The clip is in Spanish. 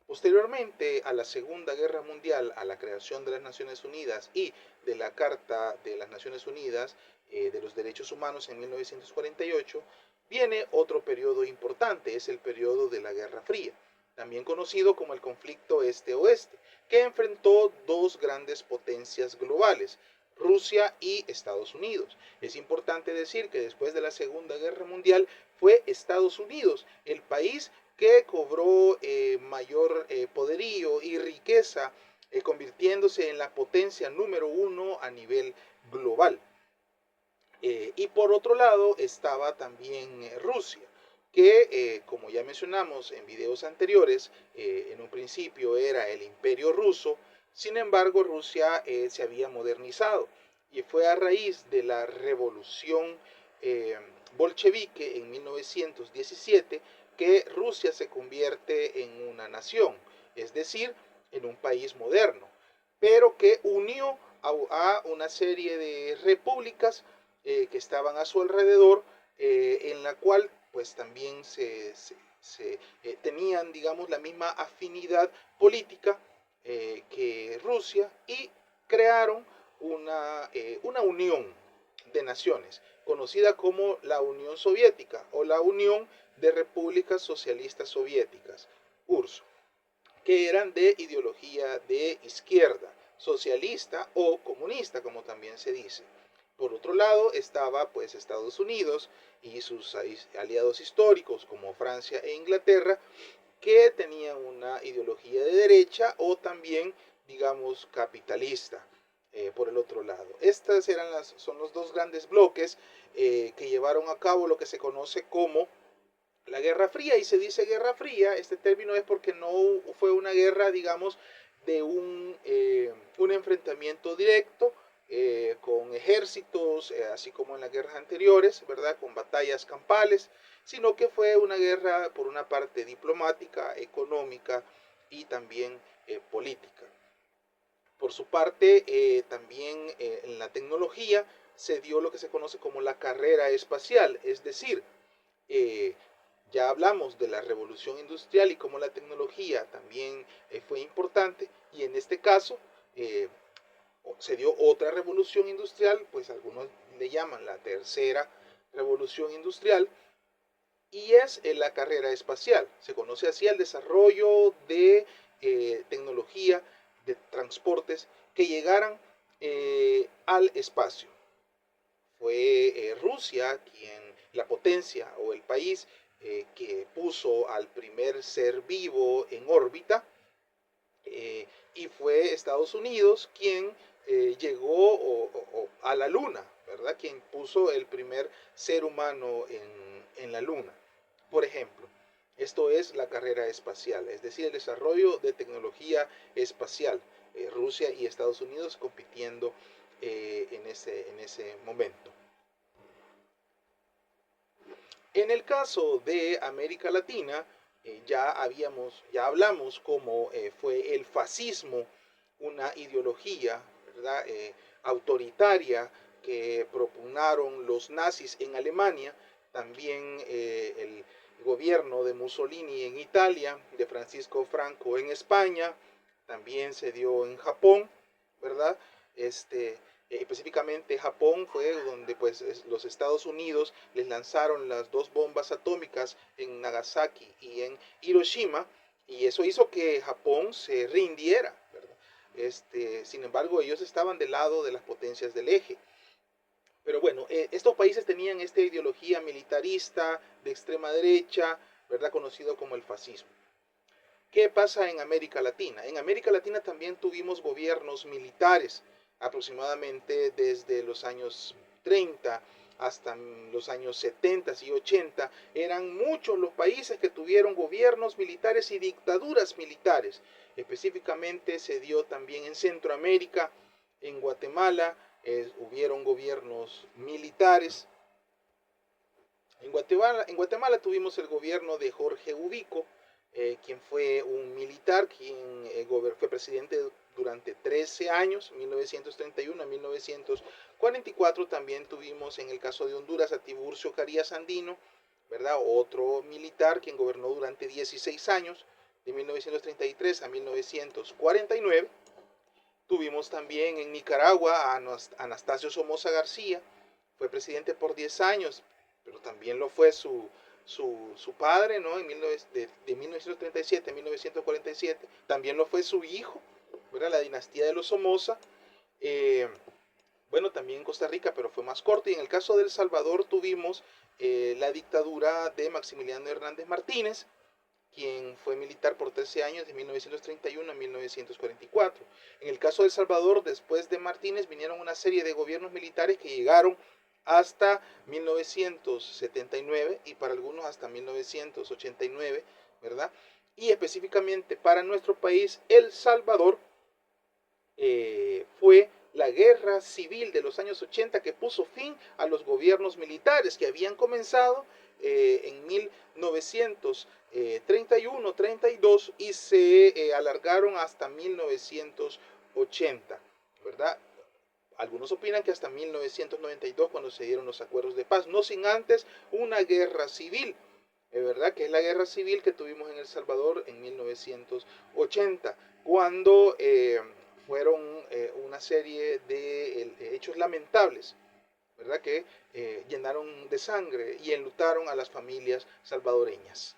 Posteriormente a la Segunda Guerra Mundial, a la creación de las Naciones Unidas y de la Carta de las Naciones Unidas de los Derechos Humanos en 1948, viene otro periodo importante, es el periodo de la Guerra Fría, también conocido como el conflicto este-oeste, que enfrentó dos grandes potencias globales, Rusia y Estados Unidos. Es importante decir que después de la Segunda Guerra Mundial fue Estados Unidos el país que cobró mayor poderío y riqueza, convirtiéndose en la potencia número uno a nivel global. Y por otro lado estaba también Rusia, que como ya mencionamos en videos anteriores, en un principio era el imperio ruso. Sin embargo, Rusia se había modernizado y fue a raíz de la revolución eh, bolchevique en 1917 que Rusia se convierte en una nación, es decir, en un país moderno, pero que unió a una serie de repúblicas que estaban a su alrededor, en la cual pues también tenían, digamos, la misma afinidad política que Rusia, y crearon una unión de naciones, conocida como la Unión Soviética o la Unión de Repúblicas Socialistas Soviéticas, URSS, que eran de ideología de izquierda, socialista o comunista, como también se dice. Por otro lado estaba pues Estados Unidos y sus aliados históricos como Francia e Inglaterra, que tenían una ideología de derecha o también, digamos, capitalista. Por el otro lado, estas son los dos grandes bloques que llevaron a cabo lo que se conoce como la Guerra Fría. Y se dice Guerra Fría, este término es porque no fue una guerra, digamos, de un enfrentamiento directo con ejércitos, así como en las guerras anteriores, ¿verdad? Con batallas campales, sino que fue una guerra por una parte diplomática, económica y también política. Por su parte, también en la tecnología se dio lo que se conoce como la carrera espacial, es decir, eh, ya hablamos de la revolución industrial y cómo la tecnología también fue importante, y en este caso eh, se dio otra revolución industrial, pues algunos le llaman la tercera revolución industrial, y es la carrera espacial. Se conoce así el desarrollo de tecnología de transportes que llegaran al espacio. Fue Rusia quien, la potencia o el país que puso al primer ser vivo en órbita, y fue Estados Unidos quien llegó a la luna, ¿verdad? Quien puso el primer ser humano en la luna, por ejemplo. Esto es la carrera espacial, es decir, el desarrollo de tecnología espacial. Rusia y Estados Unidos compitiendo en ese momento. En el caso de América Latina, ya hablamos cómo fue el fascismo una ideología, ¿verdad? Autoritaria que propugnaron los nazis en Alemania, también el gobierno de Mussolini en Italia, de Francisco Franco en España, también se dio en Japón, ¿verdad? Específicamente Japón fue donde pues los Estados Unidos les lanzaron las dos bombas atómicas en Nagasaki y en Hiroshima, y eso hizo que Japón se rindiera, ¿verdad? Sin embargo, ellos estaban del lado de las potencias del eje. Pero bueno, estos países tenían esta ideología militarista de extrema derecha, ¿verdad? Conocido como el fascismo. ¿Qué pasa en América Latina? En América Latina también tuvimos gobiernos militares, aproximadamente desde los años 30 hasta los años 70 y 80. Eran muchos los países que tuvieron gobiernos militares y dictaduras militares. Específicamente se dio también en Centroamérica, en Guatemala, hubieron gobiernos militares. En Guatemala tuvimos el gobierno de Jorge Ubico, quien fue un militar, quien fue presidente durante 13 años, 1931 a 1944. También tuvimos en el caso de Honduras a Tiburcio Carías Andino, ¿verdad? Otro militar quien gobernó durante 16 años, de 1933 a 1949. Tuvimos también en Nicaragua a Anastasio Somoza García, fue presidente por 10 años, pero también lo fue su padre, ¿no? De 1937 a 1947, también lo fue su hijo, ¿verdad? La dinastía de los Somoza. Eh, bueno, también en Costa Rica, pero fue más corto. Y en el caso de El Salvador tuvimos la dictadura de Maximiliano Hernández Martínez, quien fue militar por 13 años de 1931 a 1944. En el caso de El Salvador, después de Martínez, vinieron una serie de gobiernos militares que llegaron hasta 1979 y para algunos hasta 1989, ¿verdad? Y específicamente para nuestro país, El Salvador fue la guerra civil de los años 80 que puso fin a los gobiernos militares que habían comenzado en 1931-32 y se alargaron hasta 1980, ¿verdad? Algunos opinan que hasta 1992 cuando se dieron los acuerdos de paz, no sin antes una guerra civil, ¿verdad? Que es la guerra civil que tuvimos en El Salvador en 1980, cuando fueron una serie de hechos lamentables, ¿verdad? Que llenaron de sangre y enlutaron a las familias salvadoreñas.